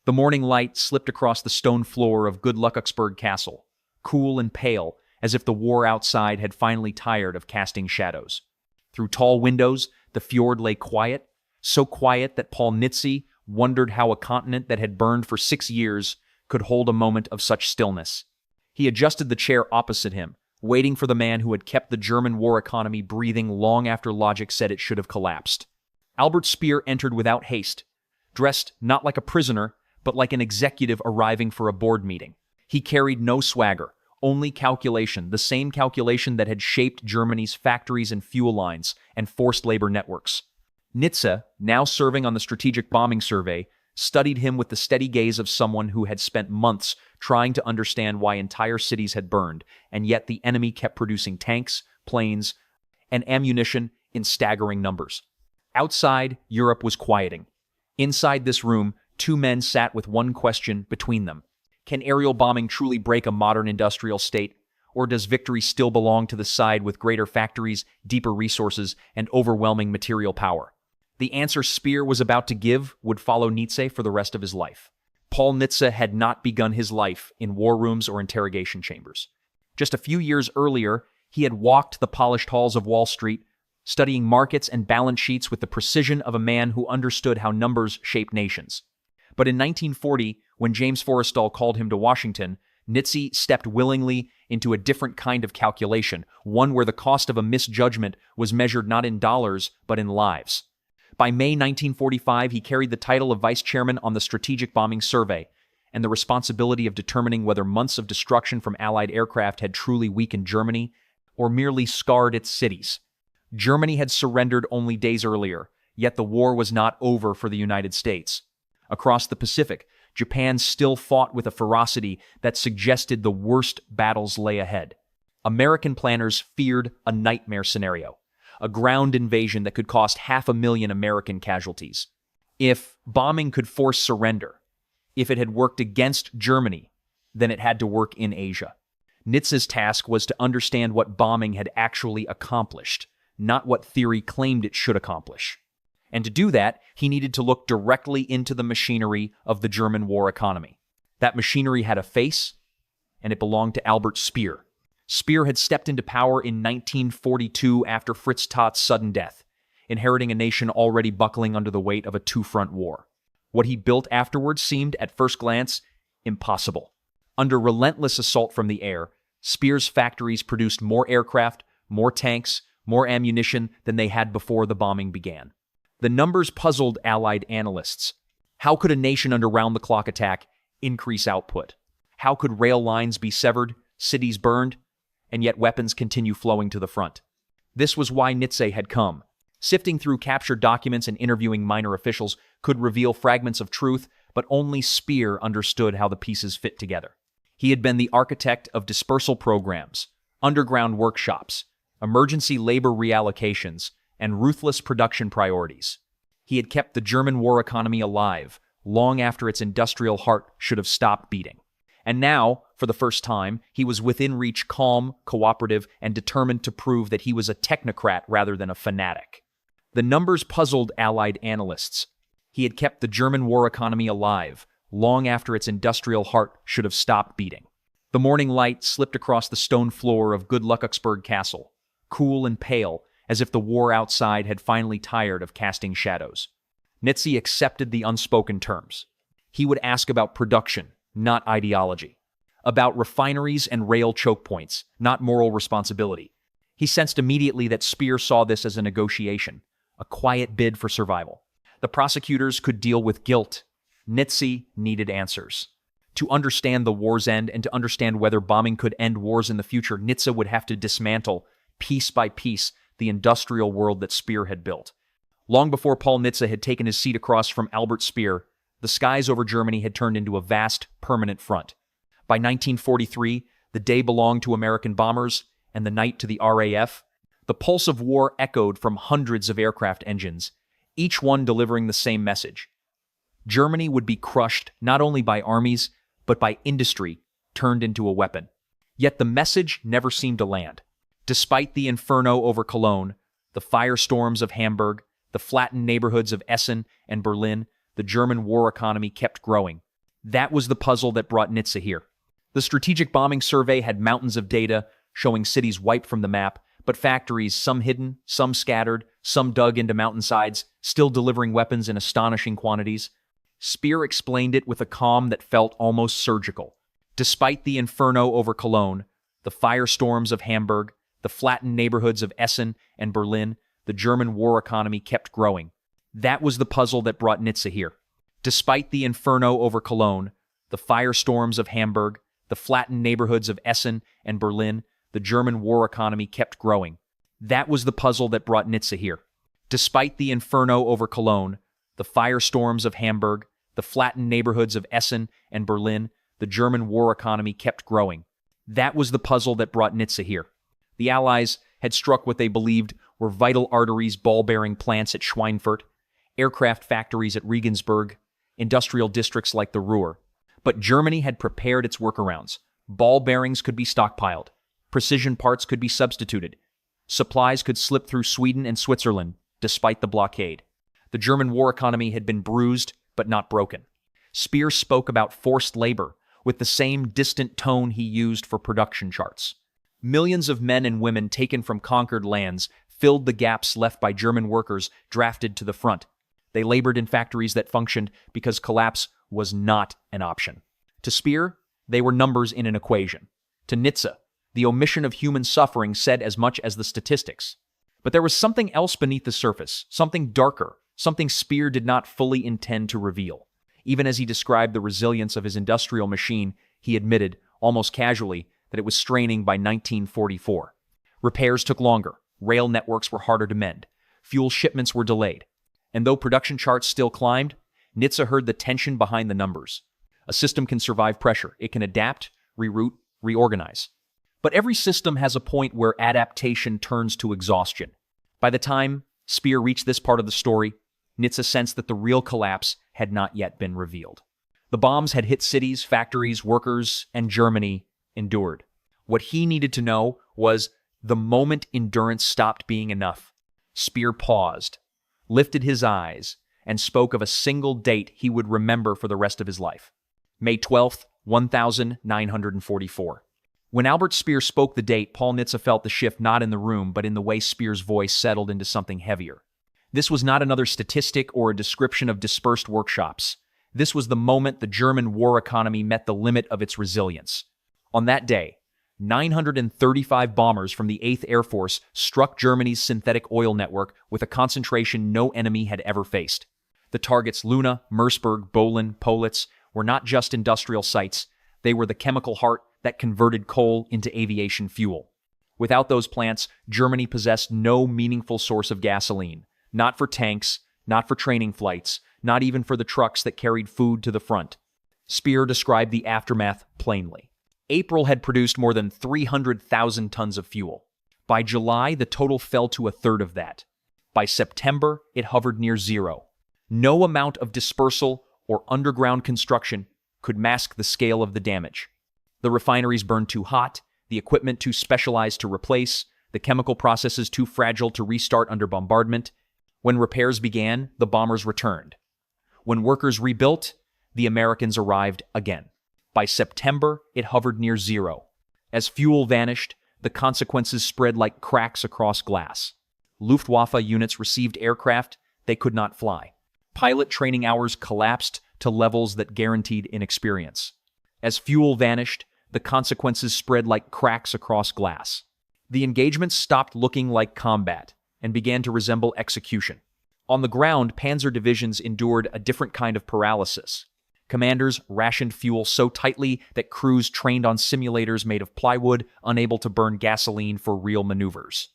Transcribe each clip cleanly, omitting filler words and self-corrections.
The morning light slipped across the stone floor of Glücksburg Castle, cool and pale, as if the war outside had finally tired of casting shadows. Through tall windows, the fjord lay quiet, so quiet that Paul Nitze wondered how a continent that had burned for 6 years could hold a moment of such stillness. He adjusted the chair opposite him, waiting for the man who had kept the German war economy breathing long after logic said it should have collapsed. Albert Speer entered without haste, dressed not like a prisoner, but like an executive arriving for a board meeting. He carried no swagger, only calculation, the same calculation that had shaped Germany's factories and fuel lines and forced labor networks. Nitze, now serving on the Strategic Bombing Survey, studied him with the steady gaze of someone who had spent months trying to understand why entire cities had burned, and yet the enemy kept producing tanks, planes, and ammunition in staggering numbers. Outside, Europe was quieting. Inside this room, 2 men sat with one question between them. Can aerial bombing truly break a modern industrial state? Or does victory still belong to the side with greater factories, deeper resources, and overwhelming material power? The answer Speer was about to give would follow Nitze for the rest of his life. Paul Nitze had not begun his life in war rooms or interrogation chambers. Just a few years earlier, he had walked the polished halls of Wall Street, studying markets and balance sheets with the precision of a man who understood how numbers shape nations. But in 1940, when James Forrestal called him to Washington, Nitze stepped willingly into a different kind of calculation, one where the cost of a misjudgment was measured not in dollars, but in lives. By May 1945, he carried the title of vice chairman on the Strategic Bombing Survey, and the responsibility of determining whether months of destruction from Allied aircraft had truly weakened Germany or merely scarred its cities. Germany had surrendered only days earlier, yet the war was not over for the United States. Across the Pacific, Japan still fought with a ferocity that suggested the worst battles lay ahead. American planners feared a nightmare scenario, a ground invasion that could cost 500,000 American casualties. If bombing could force surrender, if it had worked against Germany, then it had to work in Asia. Nitze's task was to understand what bombing had actually accomplished, not what theory claimed it should accomplish. And to do that, he needed to look directly into the machinery of the German war economy. That machinery had a face, and it belonged to Albert Speer. Speer had stepped into power in 1942 after Fritz Tott's sudden death, inheriting a nation already buckling under the weight of a 2-front war. What he built afterwards seemed, at first glance, impossible. Under relentless assault from the air, Speer's factories produced more aircraft, more tanks, more ammunition than they had before the bombing began. The numbers puzzled Allied analysts. How could a nation under round-the-clock attack increase output? How could rail lines be severed, cities burned, and yet weapons continue flowing to the front? This was why Nitze had come. Sifting through captured documents and interviewing minor officials could reveal fragments of truth, but only Speer understood how the pieces fit together. He had been the architect of dispersal programs, underground workshops, emergency labor reallocations, and ruthless production priorities. He had kept the German war economy alive long after its industrial heart should have stopped beating. And now, for the first time, he was within reach, calm, cooperative, and determined to prove that he was a technocrat rather than a fanatic. The numbers puzzled Allied analysts. He had kept the German war economy alive long after its industrial heart should have stopped beating. The morning light slipped across the stone floor of Glücksburg Castle, cool and pale, as if the war outside had finally tired of casting shadows. Nitze accepted the unspoken terms. He would ask about production, not ideology. About refineries and rail choke points, not moral responsibility. He sensed immediately that Speer saw this as a negotiation, a quiet bid for survival. The prosecutors could deal with guilt. Nitze needed answers. To understand the war's end and to understand whether bombing could end wars in the future, Nitze would have to dismantle, piece by piece, the industrial world that Speer had built. Long before Paul Nitze had taken his seat across from Albert Speer, the skies over Germany had turned into a vast, permanent front. By 1943, the day belonged to American bombers and the night to the RAF. The pulse of war echoed from hundreds of aircraft engines, each one delivering the same message. Germany would be crushed not only by armies, but by industry turned into a weapon. Yet the message never seemed to land. Despite the inferno over Cologne, the firestorms of Hamburg, the flattened neighborhoods of Essen and Berlin, the German war economy kept growing, That was the puzzle that brought Nitze here. The strategic bombing survey had mountains of data showing cities wiped from the map, but factories, some hidden, some scattered, some dug into mountainsides, still delivering weapons in astonishing quantities. Speer explained it with a calm that felt almost surgical. Despite the inferno over Cologne, the firestorms of Hamburg, the flattened neighborhoods of Essen and Berlin, the German war economy kept growing. That was the puzzle that brought Nitze here. Despite the inferno over Cologne, the firestorms of Hamburg, the flattened neighborhoods of Essen and Berlin, the German war economy kept growing. That was the puzzle that brought Nitze here. Despite the inferno over Cologne, the firestorms of Hamburg, the flattened neighborhoods of Essen and Berlin, the German war economy kept growing. That was the puzzle that brought Nitze here. The Allies had struck what they believed were vital arteries, ball-bearing plants at Schweinfurt, aircraft factories at Regensburg, industrial districts like the Ruhr. But Germany had prepared its workarounds. Ball bearings could be stockpiled. Precision parts could be substituted. Supplies could slip through Sweden and Switzerland, despite the blockade. The German war economy had been bruised, but not broken. Speer spoke about forced labor, with the same distant tone he used for production charts. Millions of men and women taken from conquered lands filled the gaps left by German workers drafted to the front. They labored in factories that functioned because collapse was not an option. To Speer, they were numbers in an equation. To Nitze, the omission of human suffering said as much as the statistics. But there was something else beneath the surface, something darker, something Speer did not fully intend to reveal. Even as he described the resilience of his industrial machine, he admitted, almost casually, that it was straining by 1944. Repairs took longer, rail networks were harder to mend, fuel shipments were delayed. And though production charts still climbed, Nitze heard the tension behind the numbers. A system can survive pressure. It can adapt, reroute, reorganize. But every system has a point where adaptation turns to exhaustion. By the time Speer reached this part of the story, Nitze sensed that the real collapse had not yet been revealed. The bombs had hit cities, factories, workers, and Germany endured. What he needed to know was the moment endurance stopped being enough. Speer paused, lifted his eyes, and spoke of a single date he would remember for the rest of his life. May 12th, 1944. When Albert Speer spoke the date, Paul Nitze felt the shift not in the room, but in the way Speer's voice settled into something heavier. This was not another statistic or a description of dispersed workshops. This was the moment the German war economy met the limit of its resilience. On that day, 935 bombers from the 8th Air Force struck Germany's synthetic oil network with a concentration no enemy had ever faced. The targets Luna, Merseburg, Bolin, Politz were not just industrial sites, they were the chemical heart that converted coal into aviation fuel. Without those plants, Germany possessed no meaningful source of gasoline, not for tanks, not for training flights, not even for the trucks that carried food to the front. Speer described the aftermath plainly. April had produced more than 300,000 tons of fuel. By July, the total fell to a third of that. By September, it hovered near zero. No amount of dispersal or underground construction could mask the scale of the damage. The refineries burned too hot, the equipment too specialized to replace, the chemical processes too fragile to restart under bombardment. When repairs began, the bombers returned. When workers rebuilt, the Americans arrived again. By September, it hovered near zero. As fuel vanished, the consequences spread like cracks across glass. Luftwaffe units received aircraft they could not fly. Pilot training hours collapsed to levels that guaranteed inexperience. As fuel vanished, the consequences spread like cracks across glass. The engagements stopped looking like combat and began to resemble execution. On the ground, panzer divisions endured a different kind of paralysis. Commanders rationed fuel so tightly that crews trained on simulators made of plywood, unable to burn gasoline for real maneuvers.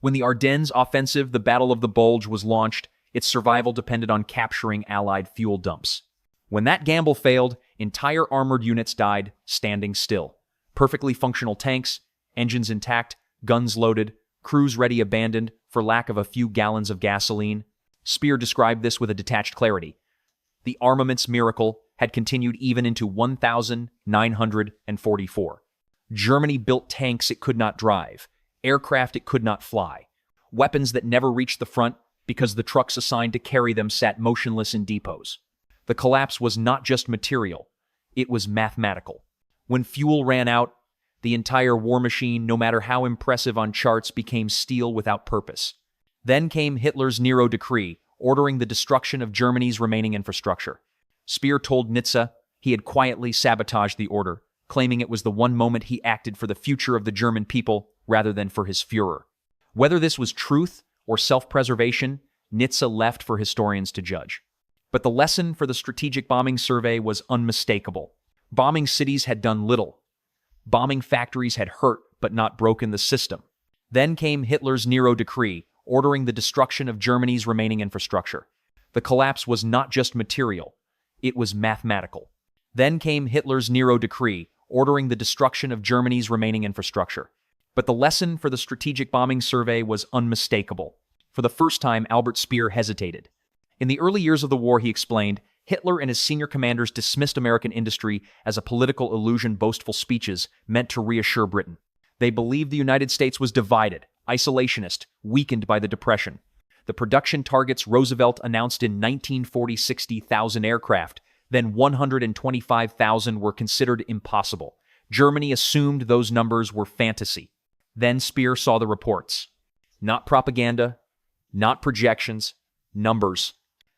When the Ardennes offensive, the Battle of the Bulge, was launched, its survival depended on capturing Allied fuel dumps. When that gamble failed, entire armored units died standing still. Perfectly functional tanks, engines intact, guns loaded, crews ready abandoned for lack of a few gallons of gasoline. Speer described this with a detached clarity. The armaments miracle had continued even into 1944. Germany built tanks it could not drive, aircraft it could not fly, weapons that never reached the front because the trucks assigned to carry them sat motionless in depots. The collapse was not just material, It was mathematical. When fuel ran out, the entire war machine, no matter how impressive on charts, became steel without purpose. Then came Hitler's Nero decree, ordering the destruction of Germany's remaining infrastructure. Speer told Nitze he had quietly sabotaged the order, claiming it was the one moment he acted for the future of the German people rather than for his Führer. Whether this was truth or self-preservation, Nitze left for historians to judge. But the lesson for the strategic bombing survey was unmistakable. Bombing cities had done little. Bombing factories had hurt but not broken the system. Then came Hitler's Nero decree, ordering the destruction of Germany's remaining infrastructure. The collapse was not just material, it was mathematical. Then came Hitler's Nero decree, ordering the destruction of Germany's remaining infrastructure. But the lesson for the strategic bombing survey was unmistakable. For the first time, Albert Speer hesitated. In the early years of the war, he explained, Hitler and his senior commanders dismissed American industry as a political illusion, boastful speeches meant to reassure Britain. They believed the United States was divided, isolationist, weakened by the Depression. The production targets Roosevelt announced in 1940, 60,000 aircraft, then 125,000 were considered impossible. Germany assumed those numbers were fantasy. Then Speer saw the reports. Not propaganda, not projections, numbers.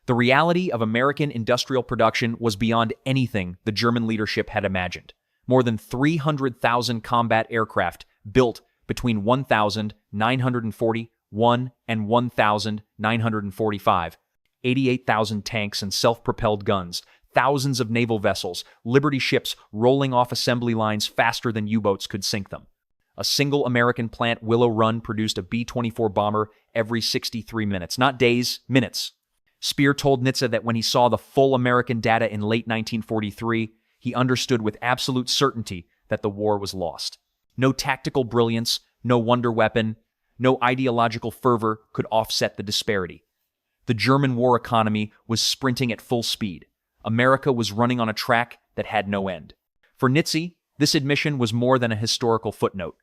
The reality of American industrial production was beyond anything the German leadership had imagined. More than 300,000 combat aircraft built between 1941 and 1945, 88,000 tanks and self-propelled guns, thousands of naval vessels, Liberty ships rolling off assembly lines faster than U-boats could sink them. A single American plant, Willow Run, produced a B-24 bomber every 63 minutes, not days, minutes. Speer told Nitze that when he saw the full American data in late 1943, he understood with absolute certainty that the war was lost. No tactical brilliance, no wonder weapon, no ideological fervor could offset the disparity. The German war economy was sprinting at full speed. America was running on a track that had no end. For Nitze, this admission was more than a historical footnote.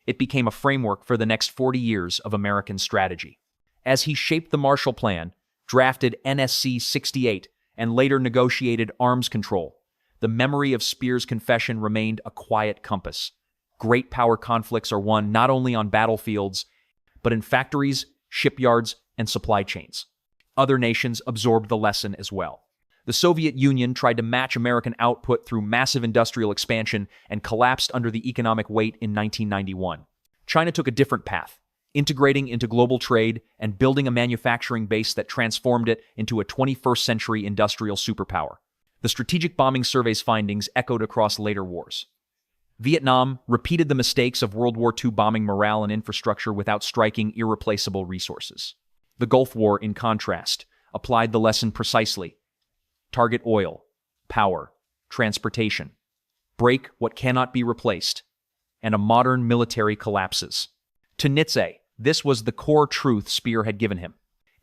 It became a framework for the next 40 years of American strategy. As he shaped the Marshall Plan, drafted NSC 68, and later negotiated arms control, the memory of Speer's confession remained a quiet compass. Great power conflicts are won not only on battlefields, but in factories, shipyards, and supply chains. Other nations absorbed the lesson as well. The Soviet Union tried to match American output through massive industrial expansion and collapsed under the economic weight in 1991. China took a different path, integrating into global trade and building a manufacturing base that transformed it into a 21st century industrial superpower. The strategic bombing survey's findings echoed across later wars. Vietnam repeated the mistakes of World War II, bombing morale and infrastructure without striking irreplaceable resources. The Gulf War, in contrast, applied the lesson precisely. Target oil, power, transportation. Break what cannot be replaced, and a modern military collapses. To Nitze, this was the core truth Speer had given him.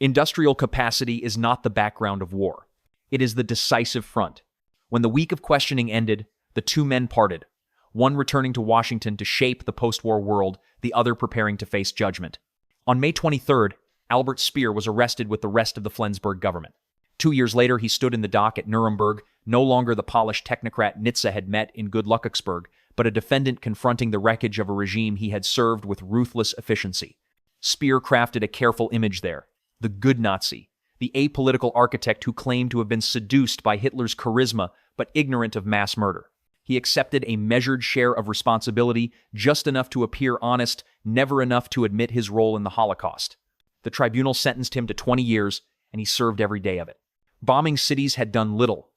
Industrial capacity is not the background of war. It is the decisive front. When the week of questioning ended, the two men parted, one returning to Washington to shape the post-war world, the other preparing to face judgment. On May 23rd, Albert Speer was arrested with the rest of the Flensburg government. 2 years later, he stood in the dock at Nuremberg, no longer the polished technocrat Nitze had met in Glücksburg, but a defendant confronting the wreckage of a regime he had served with ruthless efficiency. Speer crafted a careful image there, the good Nazi, the apolitical architect who claimed to have been seduced by Hitler's charisma but ignorant of mass murder. He accepted a measured share of responsibility, just enough to appear honest, never enough to admit his role in the Holocaust. The tribunal sentenced him to 20 years, and he served every day of it. Bombing cities had done little.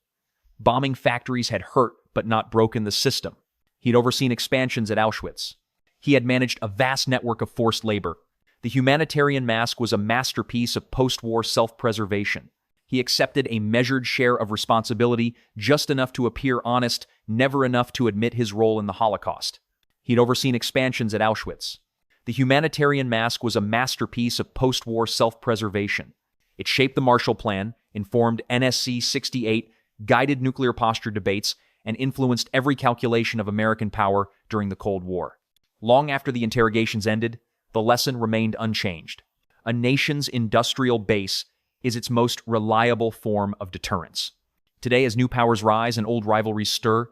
Bombing factories had hurt but not broken the system. He'd overseen expansions at Auschwitz. He had managed a vast network of forced labor. The humanitarian mask was a masterpiece of post-war self-preservation. He accepted a measured share of responsibility, just enough to appear honest, never enough to admit his role in the Holocaust. He'd overseen expansions at Auschwitz. The humanitarian mask was a masterpiece of post-war self-preservation. It shaped the Marshall Plan, informed NSC 68, guided nuclear posture debates, and influenced every calculation of American power during the Cold War. Long after the interrogations ended, the lesson remained unchanged. A nation's industrial base is its most reliable form of deterrence. Today, as new powers rise and old rivalries stir,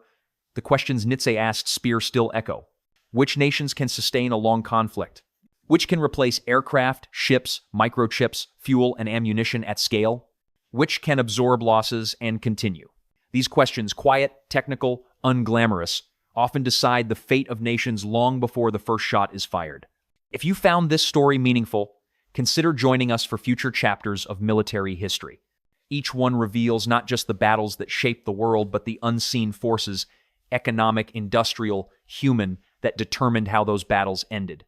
the questions Nitze asked Speer still echo. Which nations can sustain a long conflict? Which can replace aircraft, ships, microchips, fuel, and ammunition at scale? Which can absorb losses and continue? These questions, quiet, technical, unglamorous, often decide the fate of nations long before the first shot is fired. If you found this story meaningful, consider joining us for future chapters of military history. Each one reveals not just the battles that shaped the world, but the unseen forces, economic, industrial, human, that determined how those battles ended.